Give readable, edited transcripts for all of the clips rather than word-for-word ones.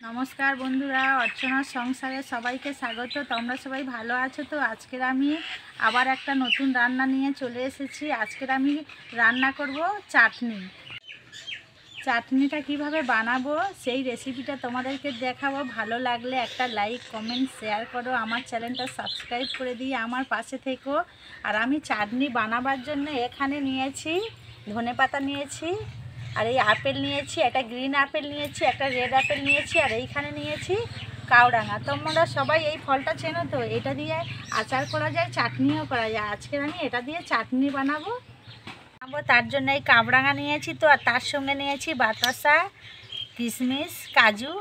নমস্কার বন্ধুরা, অর্চনার সংসারে সবাইকে স্বাগত। তোমরা সবাই ভালো আছো তো? আজকের আমি আবার একটা নতুন রান্না নিয়ে চলে এসেছি। আজকের আমি রান্না করব চাটনি। চাটনিটা কিভাবে বানাবো সেই রেসিপিটা তোমাদেরকে দেখাবো। ভালো লাগলে একটা লাইক, কমেন্ট, শেয়ার করো। আমার চ্যানেলটা সাবস্ক্রাইব করে দিয়ে আমার পাশে থেকো। আর আমি চাটনি বানাবার জন্য এখানে নিয়েছি ধনেপাতা নিয়েছি, আর এই আপেল নিয়েছি, একটা গ্রিন আপেল নিয়েছি, একটা রেড আপেল নিয়েছি, আর এইখানে নিয়েছি কাওড়াঙা। তোমরা সবাই এই ফলটা চেনো তো? এটা দিয়ে আচার করা যায়, চাটনিও করা যায়। আজকে আমি এটা দিয়ে চাটনি বানাবো। তার জন্য এই কাওড়াঙা নিয়েছি তো, আর তার সঙ্গে নিয়েছি বাতাসা, কিশমিশ, কাজু,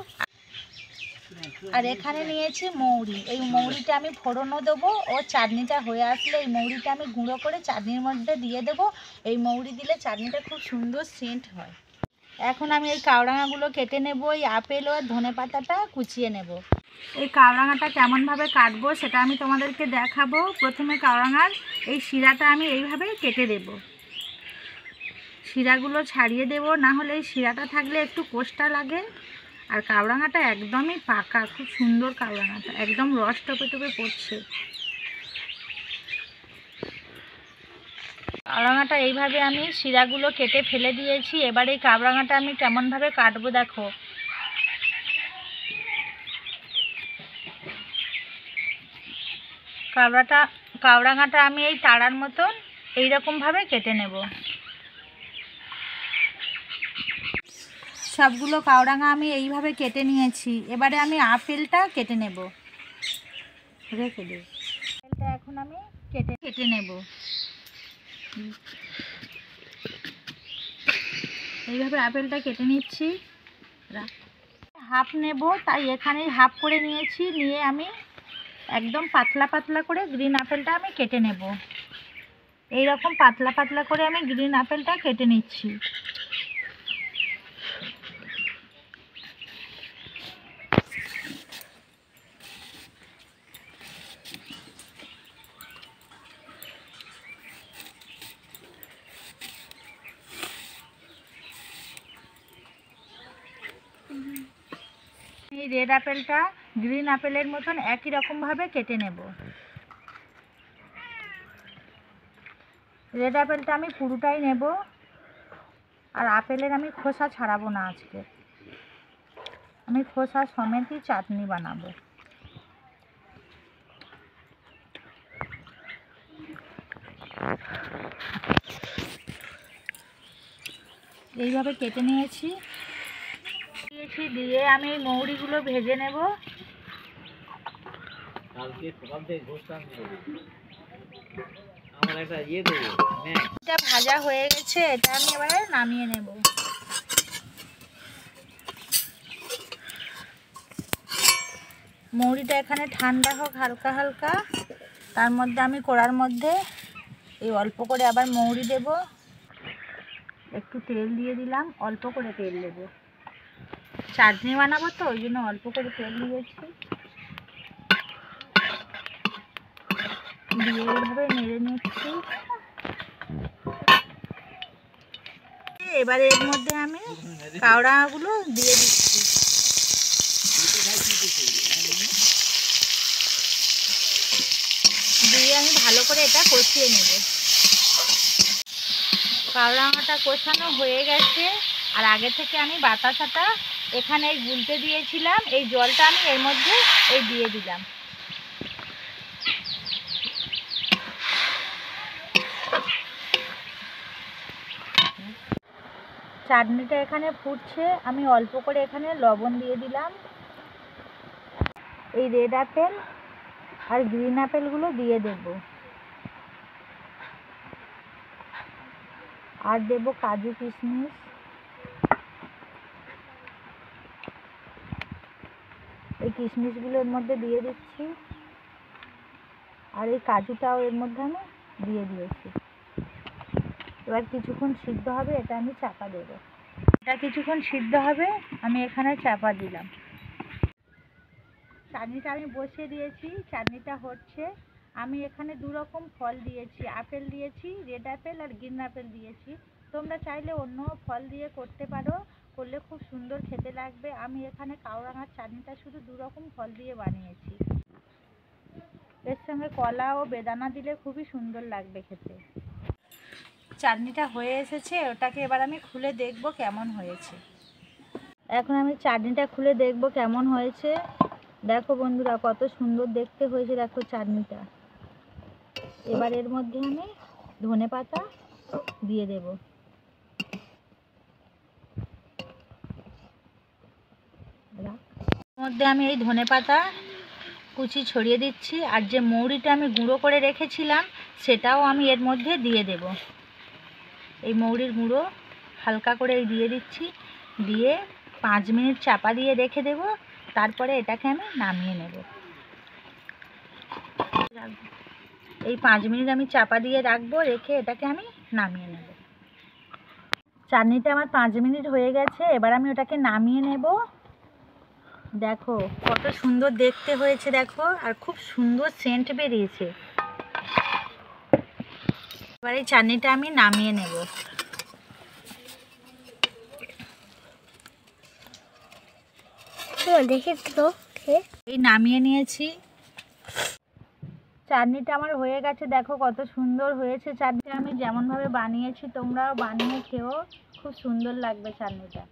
আর এখানে নিয়েছি মৌরি। এই মৌরিটা আমি ফোড়নও দেবো, ও চাটনিটা হয়ে আসলে এই মৌরিটা আমি গুঁড়ো করে চাটনির মধ্যে দিয়ে দেবো। এই মৌরি দিলে চাটনিটা খুব সুন্দর সেন্ট হয়। এখন আমি এই কাওড়াঙাগুলো কেটে নেব। এই আপেল ও ধনেপাতাটা কুচিয়ে নেব। এই কাওড়াঙাটা কেমনভাবে কাটবো সেটা আমি তোমাদেরকে দেখাবো। প্রথমে কাওড়াঙার এই শিরাটা আমি এইভাবে কেটে দেব। শিরাগুলো ছাড়িয়ে দেব, না হলে এই শিরাটা থাকলে একটু কোষ্টা লাগে। আর কাওড়াঙাটা একদমই পাকা, খুব সুন্দর কাওড়াঙাটা, একদম রস টপে টপে পড়ছে। কাওড়াঙাটা এইভাবে আমি শিরাগুলো কেটে ফেলে দিয়েছি। এবার এই কাওড়াঙাটা আমি কেমনভাবে কাটবো দেখো। কাওড়াঙাটা আমি এই তাড়ার মতন এইরকমভাবে কেটে নেব। সবগুলো কাওড়াঙা আমি এইভাবে কেটে নিয়েছি। এবারে আমি আপেলটা কেটে নেব। রেখে দেব। আপেলটা এখন আমি কেটে নেব। এইভাবে আপেলটা কেটে নিচ্ছি। হাফ নেব, তাই এখানেই হাফ করে নিয়েছি। নিয়ে আমি একদম পাতলা পাতলা করে গ্রিন আপেলটা আমি কেটে নেব। এইরকম পাতলা পাতলা করে আমি গ্রিন আপেলটা কেটে নিচ্ছি। এই রেড আপেলটা গ্রিন আপেলের মতন একই রকমভাবে কেটে নেব। রেড আপেলটা আমি পুরোটাই নেব, আর আপেলের আমি খোসা ছাড়াবো না। আজকে আমি খোসা সমেতই চাটনি বানাবো। এইভাবে কেটে নিয়েছি। দিয়ে আমি এই মৌরিগুলো ভেজে নেব। এটা ভাজা হয়ে গেছে, এটা আমি এবারে নামিয়ে নেব। মৌরিটা এখানে ঠান্ডা হোক হালকা হালকা। তার মধ্যে আমি কড়ার মধ্যে এই অল্প করে আবার মৌরি দেব। একটু তেল দিয়ে দিলাম, অল্প করে তেল দেব। চাটনি বানাবো তো ওই জন্য অল্প করে তেল দিয়েছি। দিয়ে এইভাবে নেড়ে নিচ্ছি। এবারে এর মধ্যে আমি কাওড়াগুলো দিয়ে দিচ্ছি। দিয়ে আমি ভালো করে এটা কষিয়ে নেব। কাওড়াঙাটা কষানো হয়ে গেছে। আর আগে থেকে আমি বাতাসাটা এখানে গুলতে দিয়েছিলাম, এই জলটা আমি এর মধ্যে দিয়ে দিলাম। চাটনিটা এখানে ফুটছে, আমি অল্প করে এখানে লবণ দিয়ে দিলাম। এই রেড আপেল আর গ্রিন আপেলগুলো দিয়ে দেব। আর দেব কাজু, কিশমিশ। এই কিশমিশগুলো এর মধ্যে দিয়ে দিচ্ছি, আর এই কাজুটাও এর মধ্যে আমি দিয়ে দিয়েছি। এবার কিছুক্ষণ সিদ্ধ হবে, এটা আমি চাপা দেব। এটা কিছুক্ষণ সিদ্ধ হবে, আমি এখানে চাপা দিলাম। চাটনিটা আমি বসিয়ে দিয়েছি, চাটনিটা হচ্ছে। আমি এখানে দু রকম ফল দিয়েছি, আপেল দিয়েছি, রেড আপেল আর গ্রিন আপেল দিয়েছি। তোমরা চাইলে অন্য ফল দিয়ে করতে পারো। করলে খুব সুন্দর খেতে লাগবে। আমি এখানে কাওরাঙার চাটনিটা শুধু 2 রকম ফল দিয়ে বানিয়েছি। এর সঙ্গে কলা ও বেদানা দিলে খুবই সুন্দর লাগবে খেতে। চাটনিটা হয়ে এসেছে, ওটাকে এবার আমি খুলে দেখব কেমন হয়েছে। এখন আমি চাটনিটা খুলে দেখব কেমন হয়েছে। দেখো বন্ধুরা, কত সুন্দর দেখতে হয়েছে, দেখো চাটনিটা। এবার এর মধ্যে আমি ধনেপাতা দিয়ে দেব। এর মধ্যে আমি এই ধনেপাতা কুচি ছড়িয়ে দিচ্ছি, আর যে মৌরিটা আমি গুঁড়ো করে রেখেছিলাম সেটাও আমি এর মধ্যে দিয়ে দেব। এই মৌরির গুঁড়ো হালকা করে দিয়ে দিচ্ছি, দিয়ে 5 মিনিট চাপা দিয়ে রেখে দেব। তারপরে এটাকে আমি নামিয়ে নেব। এই 5 মিনিট আমি চাপা দিয়ে রাখবো, রেখে এটাকে আমি নামিয়ে নেব। চাটনিটা আমার 5 মিনিট হয়ে গেছে, এবার আমি ওটাকে নামিয়ে নেব। দেখো কত সুন্দর দেখতে হয়েছে, দেখো, আর খুব সুন্দর সেন্ট বেরিয়েছে। এবার এই চাটনিটা আমি নামিয়ে নেব। দেখে তো এই নামিয়ে নিয়েছি। চাটনিটা আমার হয়ে গেছে, দেখো কত সুন্দর হয়েছে চাটনিটা। আমি যেমনভাবে বানিয়েছি তোমরাও বানিয়ে খেও, খুব সুন্দর লাগবে চাটনিটা।